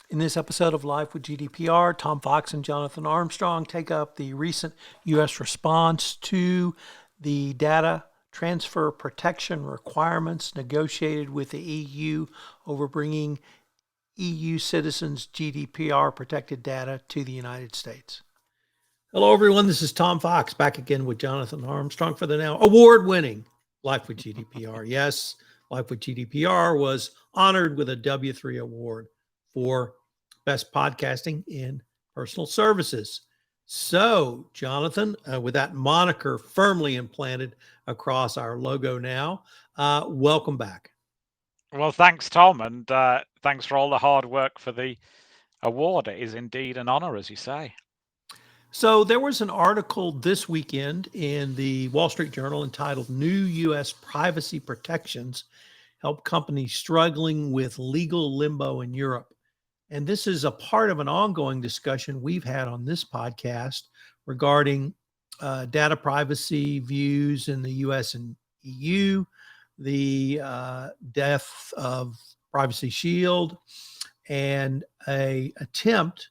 In this episode of Life with GDPR, Tom Fox and Jonathan Armstrong take up the recent U.S. response to the data transfer protection requirements negotiated with the EU over bringing EU citizens' GDPR protected data to the United States. Hello, everyone. This is Tom Fox back again with Jonathan Armstrong for the now award-winning Life with GDPR. Yes, Life with GDPR was honored with a W3 award for best podcasting in personal services. So, Jonathan, with that moniker firmly implanted across our logo now, welcome back. Well, thanks, Tom, and thanks for all the hard work for the award. It is indeed an honor, as you say. So there was an article this weekend in the Wall Street Journal entitled New U.S. Privacy Protections Help Companies Struggling with Legal Limbo in Europe. And this is a part of an ongoing discussion we've had on this podcast regarding data privacy views in the U.S. and EU, the death of Privacy Shield, and an attempt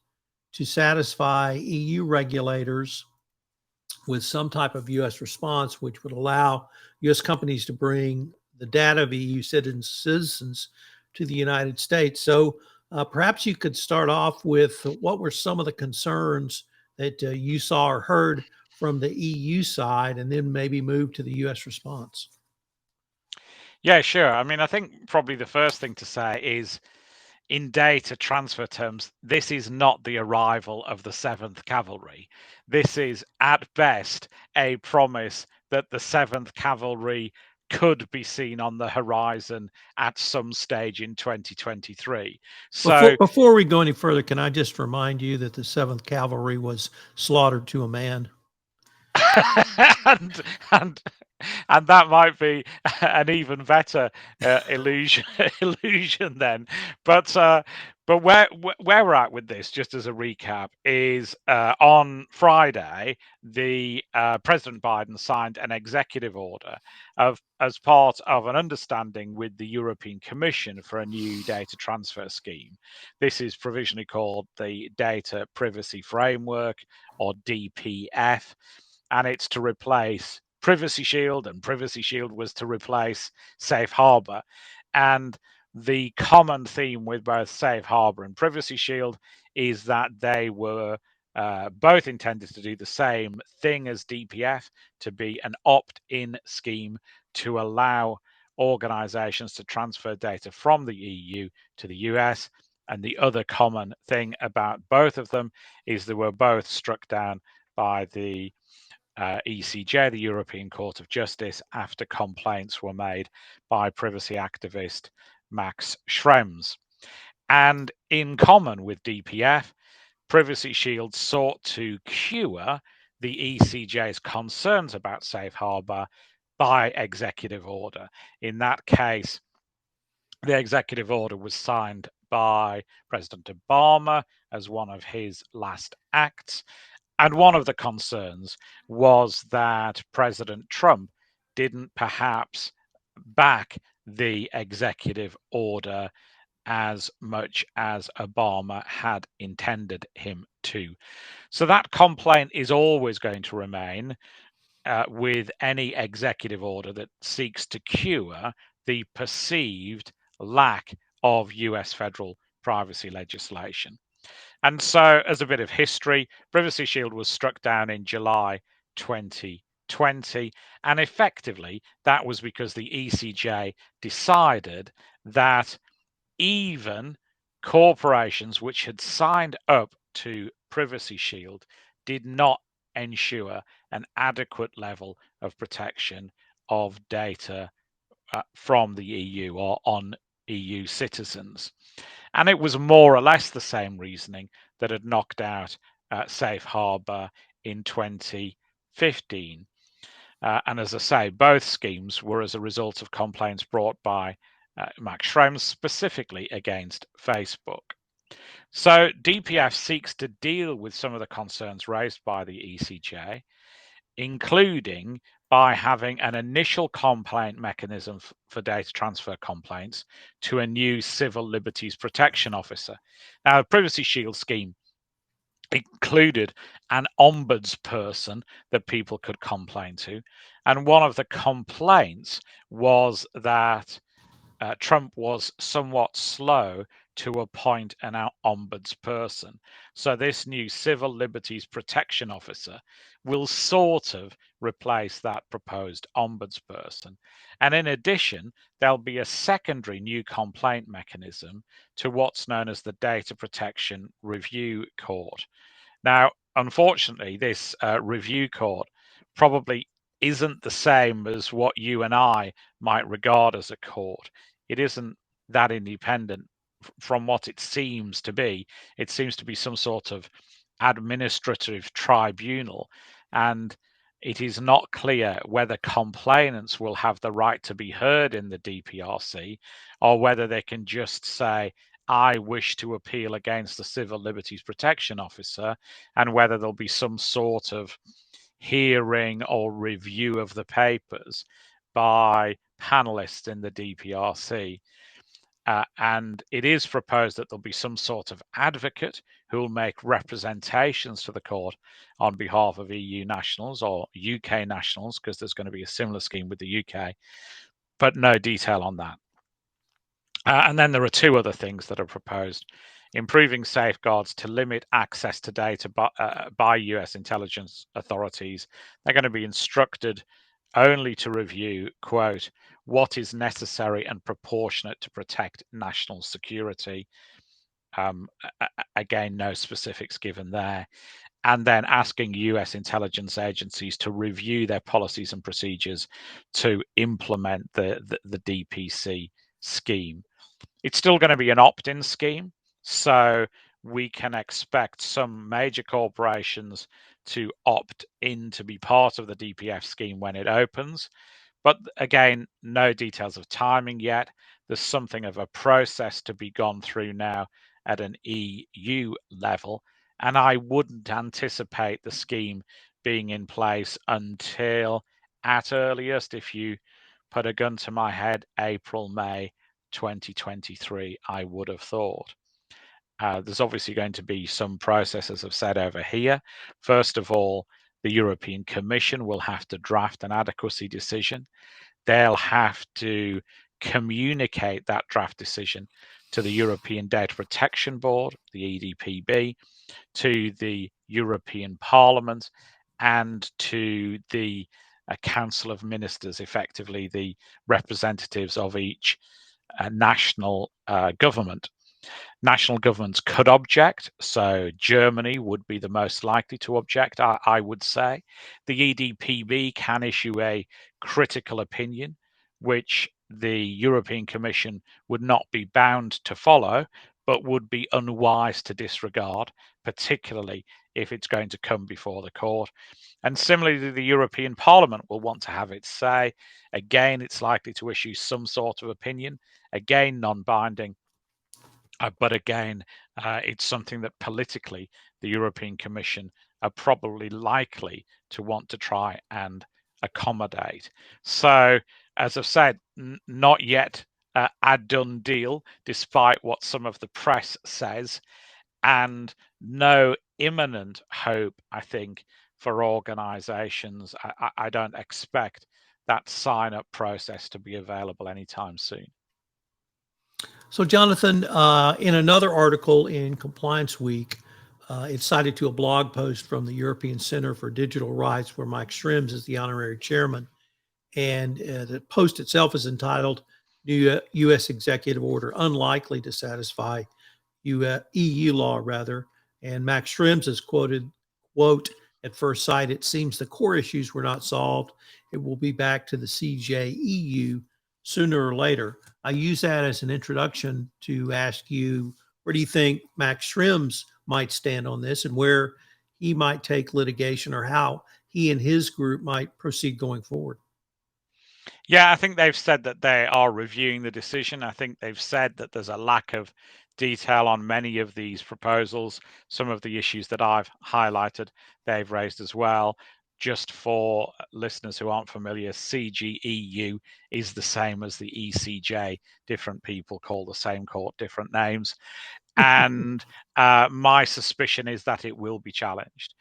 to satisfy EU regulators with some type of U.S. response, which would allow U.S. companies to bring the data of EU citizens to the United States. So perhaps you could start off with what were some of the concerns that you saw or heard from the EU side, and then maybe move to the U.S. response. Yeah, sure. I mean, I think probably the first thing to say is, in data transfer terms, this is not the arrival of the 7th Cavalry. This is, at best, a promise that the 7th Cavalry could be seen on the horizon at some stage in 2023. So Before we go any further, can I just remind you that the 7th Cavalry was slaughtered to a man? and and and that might be an even better illusion then. But where we're at with this, just as a recap, is on Friday, the President Biden signed an executive order as part of an understanding with the European Commission for a new data transfer scheme. This is provisionally called the Data Privacy Framework, or DPF, and it's to replace Privacy Shield, and Privacy Shield was to replace Safe Harbor. And the common theme with both Safe Harbor and Privacy Shield is that they were both intended to do the same thing as DPF, to be an opt-in scheme to allow organizations to transfer data from the EU to the US. And the other common thing about both of them is they were both struck down by the ECJ, the European Court of Justice, after complaints were made by privacy activist Max Schrems. And in common with DPF, Privacy Shield sought to cure the ECJ's concerns about Safe Harbor by executive order. In that case, the executive order was signed by President Obama as one of his last acts. And one of the concerns was that President Trump didn't perhaps back the executive order as much as Obama had intended him to. So that complaint is always going to remain with any executive order that seeks to cure the perceived lack of US federal privacy legislation. And so, as a bit of history, Privacy Shield was struck down in July 2020. And effectively, that was because the ECJ decided that even corporations which had signed up to Privacy Shield did not ensure an adequate level of protection of data from the EU or on EU citizens. And it was more or less the same reasoning that had knocked out Safe Harbor in 2015. And as I say, both schemes were as a result of complaints brought by Max Schrems specifically against Facebook. So DPF seeks to deal with some of the concerns raised by the ECJ including by having an initial complaint mechanism for data transfer complaints to a new Civil Liberties Protection Officer. Now, the Privacy Shield scheme included an ombudsperson that people could complain to. And one of the complaints was that Trump was somewhat slow to appoint an ombudsperson. So this new Civil Liberties Protection Officer will sort of replace that proposed ombudsperson. And in addition, there'll be a secondary new complaint mechanism to what's known as the Data Protection Review Court. Now, unfortunately, this review court probably isn't the same as what you and I might regard as a court. It isn't that independent from what it seems to be. It seems to be some sort of administrative tribunal, and it is not clear whether complainants will have the right to be heard in the DPRC or whether they can just say, I wish to appeal against the Civil Liberties Protection Officer, and whether there'll be some sort of hearing or review of the papers by panelists in the DPRC. And it is proposed that there'll be some sort of advocate who will make representations to the court on behalf of EU nationals or UK nationals, because there's going to be a similar scheme with the UK, but no detail on that. And then there are two other things that are proposed. Improving safeguards to limit access to data by US intelligence authorities. They're going to be instructed only to review, quote, what is necessary and proportionate to protect national security. Again, no specifics given there. And then asking US intelligence agencies to review their policies and procedures to implement the DPC scheme. It's still going to be an opt-in scheme, so we can expect some major corporations to opt in to be part of the DPF scheme when it opens. But again, no details of timing yet. There's something of a process to be gone through now at an EU level, and I wouldn't anticipate the scheme being in place until, at earliest, if you put a gun to my head, April, May 2023, I would have thought. There's obviously going to be some process, as I've said over here. First of all, the European Commission will have to draft an adequacy decision. They'll have to communicate that draft decision to the European Data Protection Board, the EDPB, to the European Parliament, and to the Council of Ministers, effectively the representatives of each national government. National governments could object, so Germany would be the most likely to object, I would say. The EDPB can issue a critical opinion, which the European Commission would not be bound to follow, but would be unwise to disregard, particularly if it's going to come before the court. And similarly, the European Parliament will want to have its say. Again, it's likely to issue some sort of opinion, again, non-binding. But again, it's something that politically the European Commission are probably likely to want to try and accommodate. So, as I've said, not yet a done deal, despite what some of the press says, and no imminent hope, I think, for organizations. I don't expect that sign-up process to be available anytime soon. So, Jonathan, in another article in Compliance Week, it's cited to a blog post from the European Center for Digital Rights, where Mike Schrems is the honorary chairman. And the post itself is entitled New U.S. Executive Order Unlikely to Satisfy EU Law, rather. And Max Schrems is quoted, quote, at first sight, it seems the core issues were not solved. It will be back to the CJEU sooner or later. I use that as an introduction to ask you, where do you think Max Schrems might stand on this and where he might take litigation, or how he and his group might proceed going forward? Yeah, I think they've said that they are reviewing the decision. I think they've said that there's a lack of detail on many of these proposals. Some of the issues that I've highlighted, they've raised as well. just for listeners who aren't familiar, CGEU is the same as the ECJ. Different people call the same court different names. And my suspicion is that it will be challenged.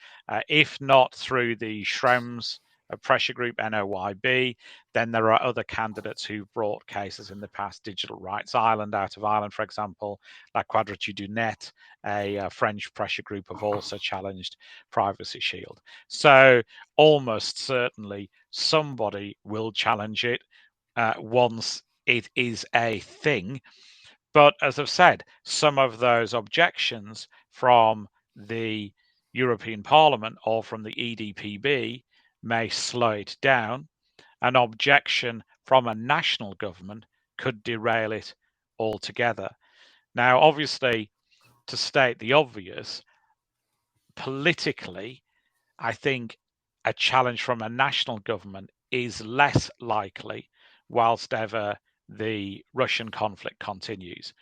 If not through the Schrems pressure group, NOYB, then there are other candidates who've brought cases in the past. Digital Rights Ireland, out of Ireland, for example, La Quadrature du Net, a French pressure group, have also challenged Privacy Shield. So almost certainly somebody will challenge it once it is a thing. But as I've said, some of those objections from the European Parliament or from the EDPB may slow it down. An objection from a national government could derail it altogether. Now, obviously, to state the obvious, politically, I think a challenge from a national government is less likely whilst ever the Russian conflict continues.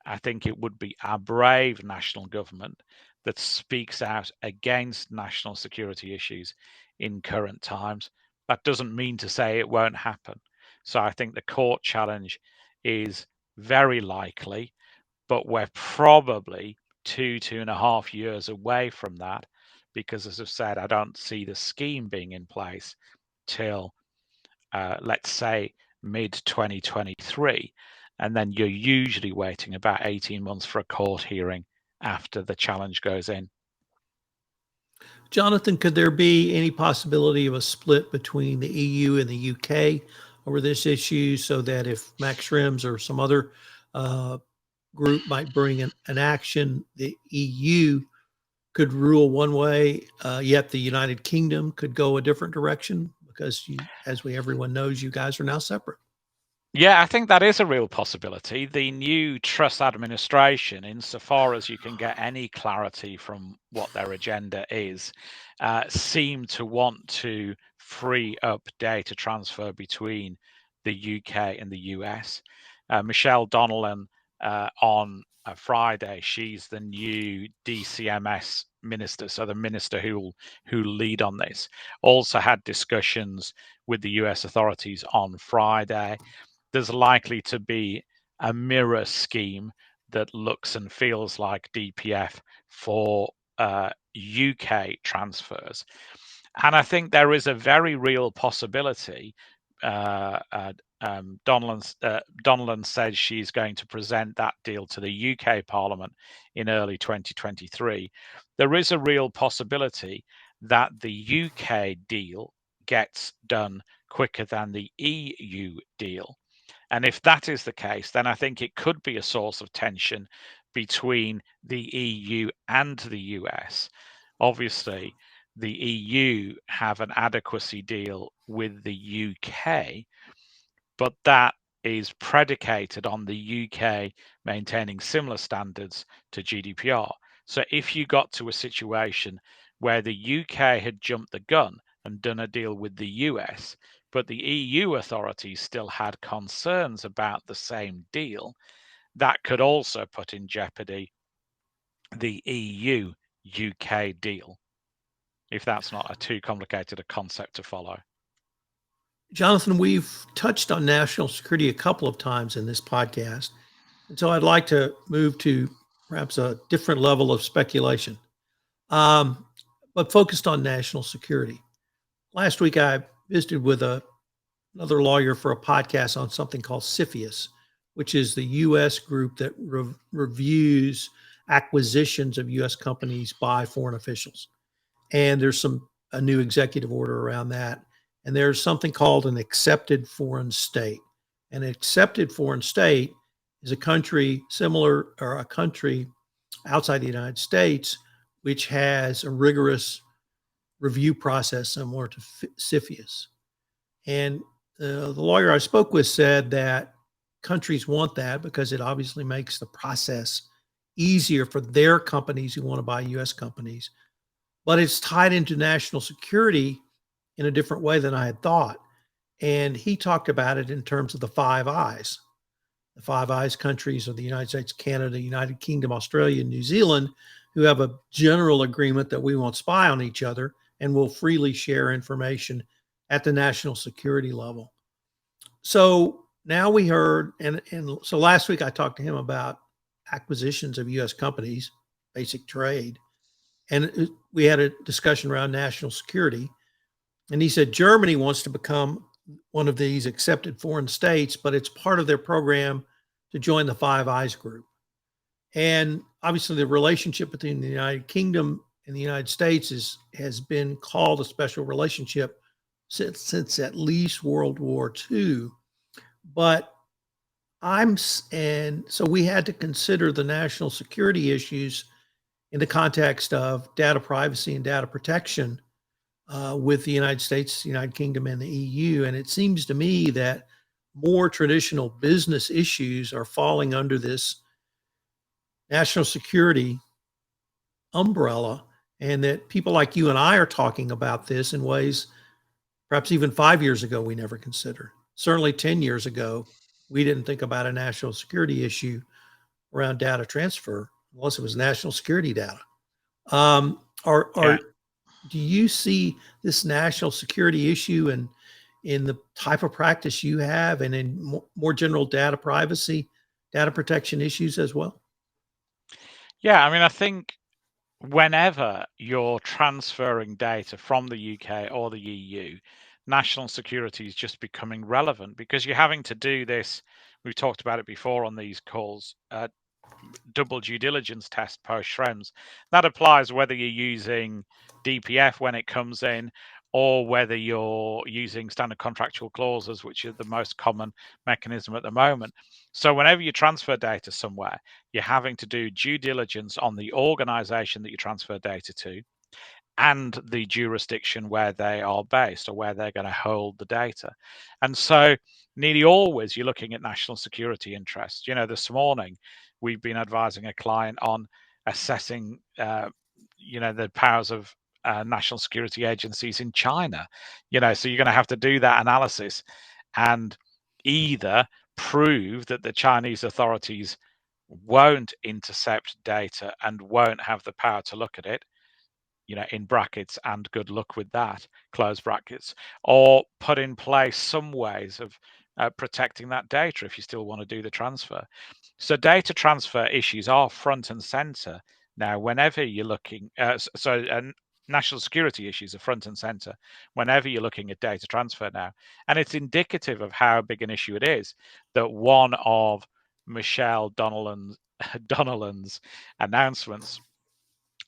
I think it would be a brave national government that speaks out against national security issues in current times. That doesn't mean to say it won't happen. So I think the court challenge is very likely, but we're probably 2.5 years away from that, because as I've said, I don't see the scheme being in place till, let's say, mid 2023. And then you're usually waiting about 18 months for a court hearing after the challenge goes in. Jonathan, could there be any possibility of a split between the EU and the UK over this issue, so that if Max Schrems or some other group might bring an action, the EU could rule one way, yet the United Kingdom could go a different direction? Because as everyone knows, you guys are now separate. Yeah, I think that is a real possibility. The new Truss administration, insofar as you can get any clarity from what their agenda is, seem to want to free up data transfer between the UK and the US. Michelle Donnellan on Friday, she's the new DCMS minister, so the minister who'll lead on this, also had discussions with the US authorities on Friday. There's likely to be a mirror scheme that looks and feels like DPF for UK transfers. And I think there is a very real possibility. Donnellan said she's going to present that deal to the UK Parliament in early 2023. There is a real possibility that the UK deal gets done quicker than the EU deal. And if that is the case, then I think it could be a source of tension between the EU and the US. Obviously, the EU have an adequacy deal with the UK, but that is predicated on the UK maintaining similar standards to GDPR. So if you got to a situation where the UK had jumped the gun and done a deal with the US, but the EU authorities still had concerns about the same deal, that could also put in jeopardy the EU UK deal, if that's not a too complicated a concept to follow. Jonathan, we've touched on national security a couple of times in this podcast. And so I'd like to move to perhaps a different level of speculation, but focused on national security. Last week, I visited with another lawyer for a podcast on something called CFIUS, which is the U.S. group that reviews acquisitions of U.S. companies by foreign officials. And there's a new executive order around that. And there's something called an accepted foreign state. An accepted foreign state is a country similar, or a country outside the United States, which has a rigorous review process similar to CFIUS. And the lawyer I spoke with said that countries want that because it obviously makes the process easier for their companies who want to buy U.S. companies. But it's tied into national security in a different way than I had thought. And he talked about it in terms of the Five Eyes. The Five Eyes countries are the United States, Canada, United Kingdom, Australia, and New Zealand, who have a general agreement that we won't spy on each other. and will freely share information at the national security level. So now we heard, and so last week I talked to him about acquisitions of U.S. companies, basic trade, and we had a discussion around national security. And he said Germany wants to become one of these accepted foreign states, but it's part of their program to join the Five Eyes group. And obviously, the relationship between the United Kingdom and the United States has been called a special relationship since at least World War II. But and so we had to consider the national security issues in the context of data privacy and data protection with the United States, the United Kingdom, and the EU. And it seems to me that more traditional business issues are falling under this national security umbrella, and that people like you and I are talking about this in ways perhaps even 5 years ago we never considered. Certainly 10 years ago, we didn't think about a national security issue around data transfer unless it was national security data. Do you see this national security issue in the type of practice you have and in more general data privacy, data protection issues as well? Yeah, I mean, I think whenever you're transferring data from the UK or the EU, national security is just becoming relevant because you're having to do this. We've talked about it before on these calls. Double due diligence test post Schrems. That applies whether you're using DPF when it comes in or whether you're using standard contractual clauses, which are the most common mechanism at the moment. So whenever you transfer data somewhere, you're having to do due diligence on the organization that you transfer data to and the jurisdiction where they are based or where they're going to hold the data. And so nearly always you're looking at national security interests. This morning we've been advising a client on assessing, the powers of national security agencies in China. So you're going to have to do that analysis and either prove that the Chinese authorities won't intercept data and won't have the power to look at it, in brackets, and good luck with that, close brackets, or put in place some ways of protecting that data if you still want to do the transfer. So data transfer issues are front and center now whenever you're looking, national security issues are front and center whenever you're looking at data transfer now. And it's indicative of how big an issue it is that one of Michelle Donnellan's announcements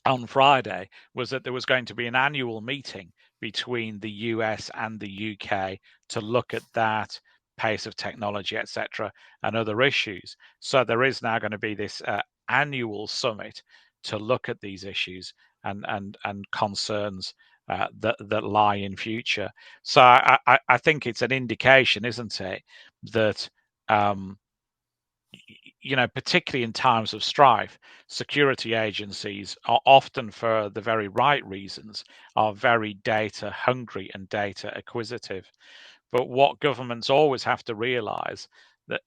on Friday was that there was going to be an annual meeting between the US and the UK to look at that pace of technology, etc., and other issues. So there is now going to be this annual summit to look at these issues and concerns that lie in future. So I think it's an indication, isn't it, that particularly in times of strife, security agencies are often, for the very right reasons, are very data hungry and data acquisitive. But what governments always have to realize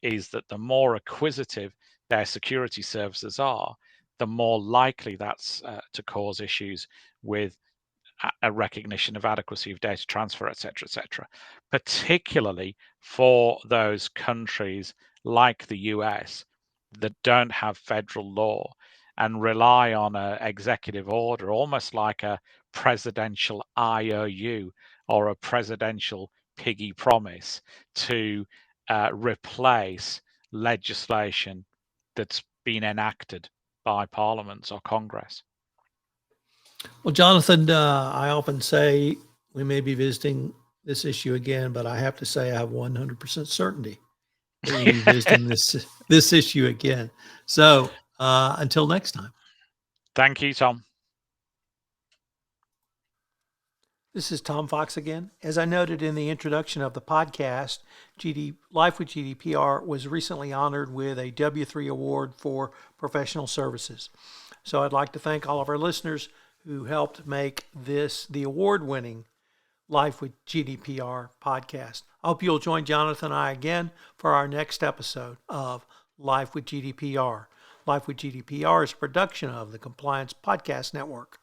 is that the more acquisitive their security services are, the more likely that's to cause issues with a recognition of adequacy of data transfer, etc., particularly for those countries like the US that don't have federal law and rely on an executive order, almost like a presidential IOU or a presidential piggy promise to replace legislation that's been enacted by parliaments or Congress. Well, Jonathan, I often say we may be visiting this issue again, but I have to say I have 100% certainty that we'll be visiting this issue again. So until next time. Thank you, Tom. This is Tom Fox again. As I noted in the introduction of the podcast, Life with GDPR was recently honored with a W3 award for professional services. So I'd like to thank all of our listeners who helped make this the award-winning Life with GDPR podcast. I hope you'll join Jonathan and I again for our next episode of Life with GDPR. Life with GDPR is a production of the Compliance Podcast Network.